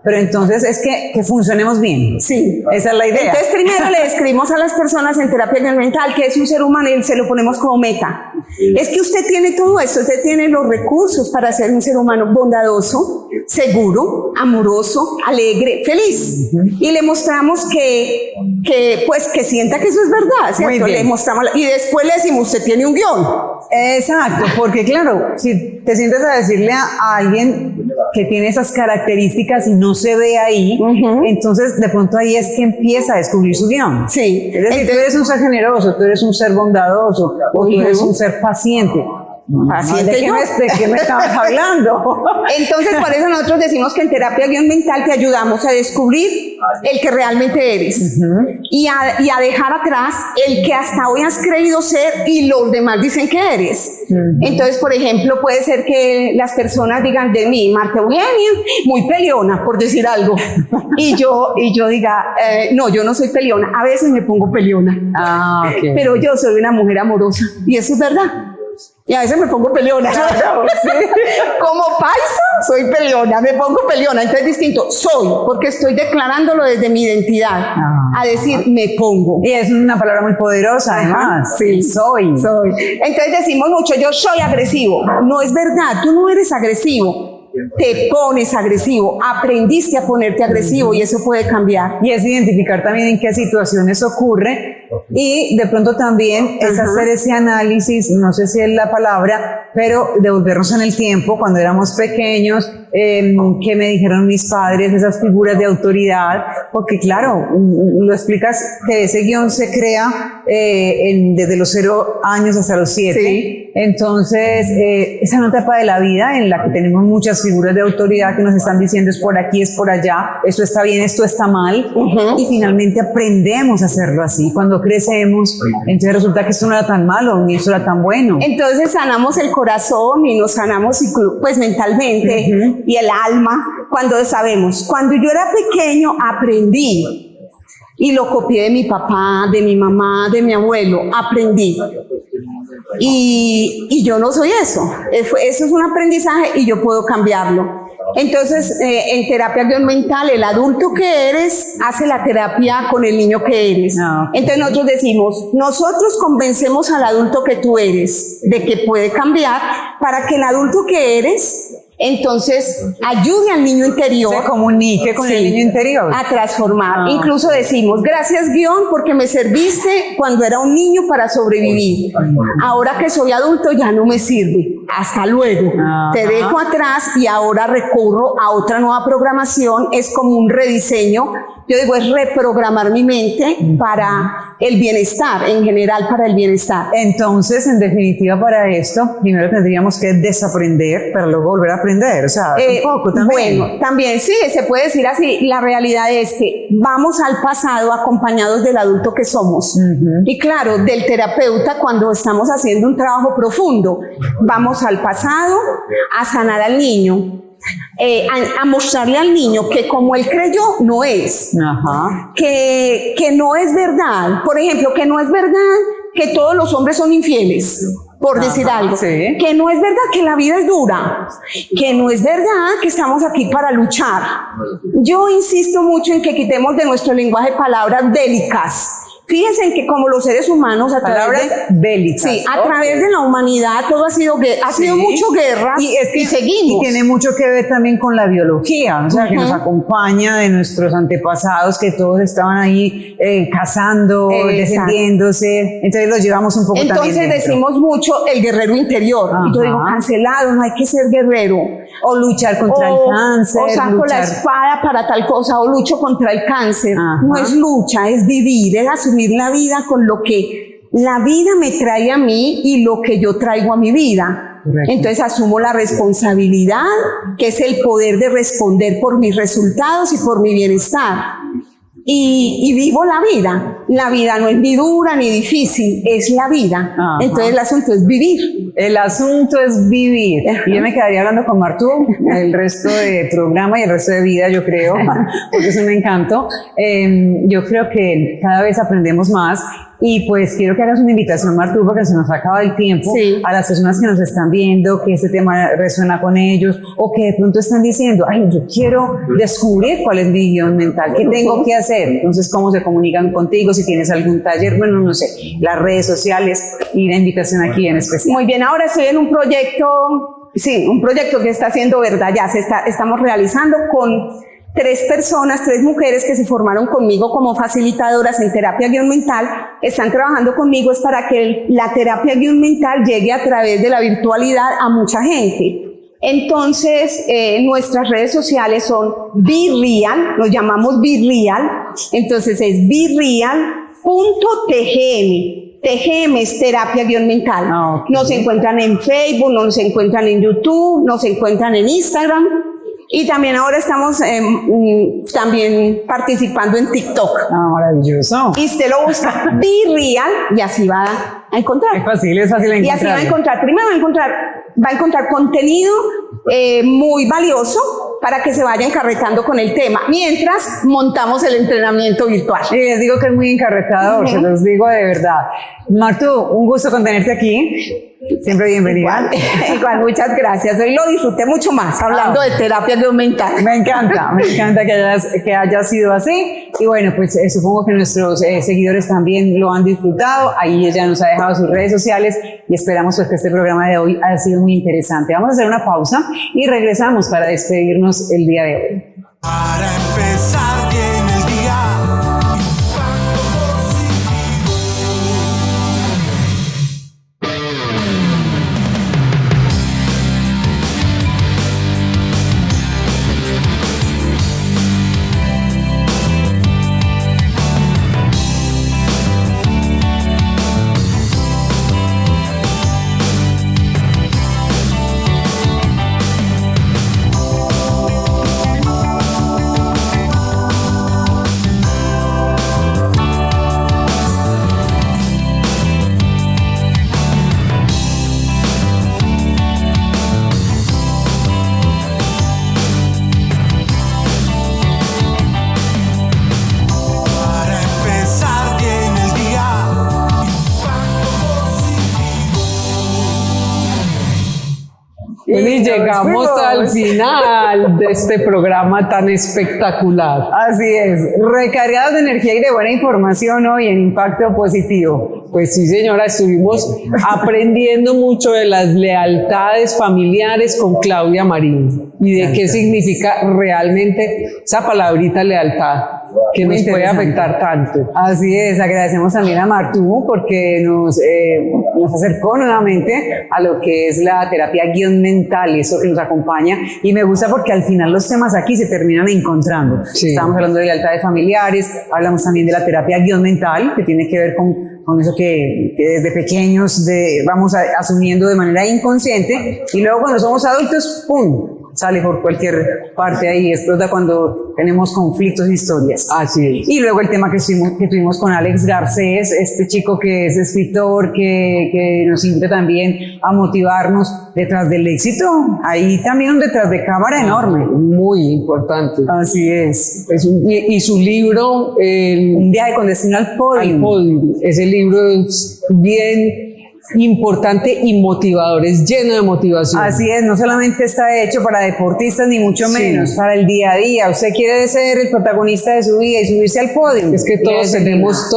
pero entonces es que funcionemos bien. Sí. Esa es la idea. Entonces primero le describimos a las personas en terapia mental que es un ser humano y se lo ponemos como meta. Es que usted tiene todo esto, usted tiene los recursos para ser un ser humano bondadoso, seguro, amoroso, alegre, feliz. Y le mostramos que sienta que eso es verdad, ¿cierto? Le mostramos y después le decimos, usted tiene un guión. Exacto, porque claro, si te sientes a decirle a alguien que tiene esas características y no se ve ahí, entonces de pronto ahí es que empieza a descubrir su guión. Sí. Es decir, tú eres un ser generoso, tú eres un ser bondadoso, o tú eres un ser paciente. Paciente. ¿De qué me estabas hablando? Entonces, por eso nosotros decimos que en terapia mental te ayudamos a descubrir el que realmente eres y a dejar atrás el que hasta hoy has creído ser y los demás dicen que eres. Entonces, por ejemplo, puede ser que las personas digan de mí, Marta Eugenia, muy peleona, por decir algo. y yo diga, no, yo no soy peleona. A veces me pongo peleona. Okay. Pero yo soy una mujer amorosa. Y eso es verdad. Y a veces me pongo peleona. Claro, sí. Como paisa, soy peleona, me pongo peleona. Entonces es distinto, soy, porque estoy declarándolo desde mi identidad. A decir, me pongo. Y es una palabra muy poderosa, además. Sí, soy. Entonces decimos mucho, yo soy agresivo. No es verdad, tú no eres agresivo. Te pones agresivo, aprendiste a ponerte agresivo y eso puede cambiar. Y es identificar también en qué situaciones ocurre y de pronto también es hacer ese análisis, no sé si es la palabra, pero devolvernos en el tiempo cuando éramos pequeños, que me dijeron mis padres, esas figuras de autoridad, porque claro, lo explicas que ese guión se crea desde los 0 años hasta los 7. Sí. Entonces, esa es una etapa de la vida en la que tenemos muchas figuras de autoridad que nos están diciendo es por aquí, es por allá, esto está bien, esto está mal, y finalmente aprendemos a hacerlo así. Cuando crecemos, entonces resulta que esto no era tan malo, ni esto era tan bueno. Entonces sanamos el corazón y nos sanamos pues mentalmente y el alma cuando sabemos. Cuando yo era pequeño aprendí y lo copié de mi papá, de mi mamá, de mi abuelo, aprendí. Y yo no soy eso. Eso es un aprendizaje y yo puedo cambiarlo. Entonces, en terapia mental, el adulto que eres hace la terapia con el niño que eres. Entonces nosotros decimos, nosotros convencemos al adulto que tú eres de que puede cambiar para que el adulto que eres entonces ayude al niño interior, se comunique con el niño interior a transformar. Incluso decimos, gracias guión porque me serviste cuando era un niño para sobrevivir. Ahora que soy adulto ya no me sirve. Hasta luego. Te dejo atrás y ahora recurro a otra nueva programación. Es como un rediseño. Yo digo, es reprogramar mi mente para el bienestar, en general para el bienestar. Entonces, en definitiva, para esto, primero tendríamos que desaprender para luego volver a aprender. O sea, un poco también. Bueno, también sí, se puede decir así. La realidad es que vamos al pasado acompañados del adulto que somos. Y claro, del terapeuta cuando estamos haciendo un trabajo profundo. Vamos al pasado a sanar al niño. A mostrarle al niño que como él creyó, no es. Que no es verdad. Por ejemplo, que no es verdad que todos los hombres son infieles, por decir algo. Que no es verdad que la vida es dura. Que no es verdad que estamos aquí para luchar. Yo insisto mucho en que quitemos de nuestro lenguaje palabras bélicas. Fíjense en que como los seres humanos a través bélicas. Sí, a través de la humanidad todo ha sido mucho guerra y seguimos. Y tiene mucho que ver también con la biología, o sea, que nos acompaña de nuestros antepasados que todos estaban ahí cazando, defendiéndose, entonces los llevamos un poco también. Entonces decimos mucho el guerrero interior. Y yo digo, cancelado, no hay que ser guerrero. O luchar contra el cáncer. O saco la espada para tal cosa, o lucho contra el cáncer. No es lucha, es vivir, es asumir la vida con lo que la vida me trae a mí y lo que yo traigo a mi vida. Correcto. Entonces asumo la responsabilidad, que es el poder de responder por mis resultados y por mi bienestar. Y vivo la vida. La vida no es ni dura ni difícil, es la vida. Ajá. Entonces el asunto es vivir. El asunto es vivir. Y yo me quedaría hablando con Martú el resto de programa y el resto de vida, yo creo, porque es un encanto. Yo creo que cada vez aprendemos más. Y pues quiero que hagas una invitación, Martú, porque se nos acaba el tiempo, Sí. a las personas que nos están viendo, que este tema resuena con ellos, o que de pronto están diciendo, ay, yo quiero descubrir cuál es mi guión mental, qué tengo que hacer. Entonces, ¿cómo se comunican contigo? Si tienes algún taller, bueno, no sé, las redes sociales y la invitación aquí en especial. Muy bien, ahora estoy en un proyecto, sí, un proyecto que está haciendo verdad, ya estamos realizando con 3 personas, 3 mujeres que se formaron conmigo como facilitadoras en terapia guión mental, están trabajando conmigo es para que la terapia guión mental llegue a través de la virtualidad a mucha gente. Entonces, nuestras redes sociales son BeReal, nos llamamos BeReal, entonces es BeReal.tgm. TGM es terapia guión mental. Ah, ok. Nos encuentran en Facebook, nos encuentran en YouTube, nos encuentran en Instagram. Y también ahora estamos también participando en TikTok. Ah, maravilloso. Y usted lo busca BeReal y así va a encontrar. Es fácil encontrar. Y así va a encontrar, primero va a encontrar contenido muy valioso para que se vaya encarretando con el tema, mientras montamos el entrenamiento virtual. Y les digo que es muy encarretador, se los digo de verdad. Martú, un gusto con tenerte aquí. Siempre bienvenida. Igual, muchas gracias. Hoy lo disfruté mucho más hablando de terapia guión mental. Me encanta que haya sido así. Y bueno, pues supongo que nuestros seguidores también lo han disfrutado. Ahí ella nos ha dejado sus redes sociales y esperamos pues que este programa de hoy haya sido muy interesante. Vamos a hacer una pausa y regresamos para despedirnos el día de hoy. Para empezar bien el día, impacto positivo. Para empezar bien el día, impacto positivo. Bueno, y nos llegamos fuimos. al final de este programa tan espectacular. Así es, recargados de energía y de buena información hoy en Impacto Positivo. Pues sí, señora, estuvimos aprendiendo mucho de las lealtades familiares con Claudia Marín y de qué significa realmente esa palabrita lealtad que Muy nos puede interesante. afectar tanto. Así es, agradecemos también a Martú porque nos acercó nuevamente a lo que es la terapia guión mental y eso que nos acompaña. Y me gusta porque al final los temas aquí se terminan encontrando. Sí. Estamos hablando de lealtades familiares, hablamos también de la terapia guión mental, que tiene que ver con eso que desde pequeños vamos asumiendo de manera inconsciente y luego cuando somos adultos, ¡pum!, sale por cualquier parte ahí, explota cuando tenemos conflictos e historias. Así es. Y luego el tema que tuvimos con Alex Garcés, este chico que es escritor, que nos invita también a motivarnos detrás del éxito. Ahí también un detrás de cámara enorme. Muy importante. Así es. Y su libro, Un viaje con destino al podio. Al Podio, ese libro es bien importante y motivador, es lleno de motivación. Así es, no solamente está hecho para deportistas ni mucho Sí. menos, para el día a día. Usted quiere ser el protagonista de su vida y subirse al podio. Es que todos tenemos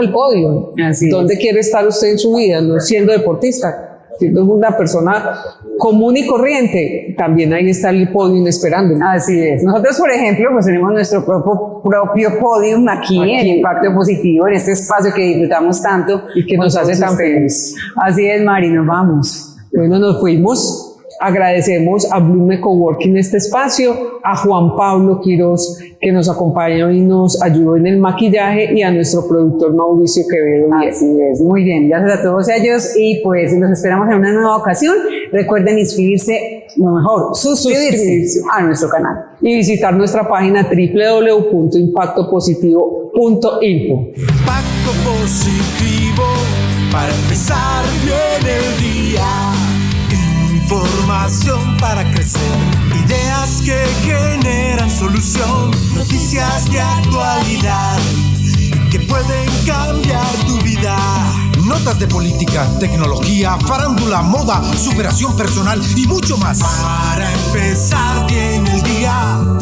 el podio. Así ¿Dónde es. quiere estar usted en su vida? No siendo deportista, siendo una persona común y corriente, también ahí está el podio esperando. Así es. Nosotros, por ejemplo, pues tenemos nuestro propio podium aquí en Impacto Positivo, en este espacio que disfrutamos tanto Y que con nos hace todos tan ustedes. feliz. Así es, Mari, nos vamos. Bueno, nos fuimos Agradecemos a Blume Coworking este espacio, a Juan Pablo Quiroz, que nos acompañó y nos ayudó en el maquillaje, y a nuestro productor Mauricio Quevedo. Así es, muy bien, gracias a todos ellos y pues los esperamos en una nueva ocasión. Recuerden inscribirse, lo mejor, suscribirse a nuestro canal. Y visitar nuestra página www.impactopositivo.info. Impacto positivo para empezar bien el día. Información para crecer, ideas que generan solución, noticias de actualidad que pueden cambiar tu vida. Notas de política, tecnología, farándula, moda, superación personal y mucho más. Para empezar bien el día.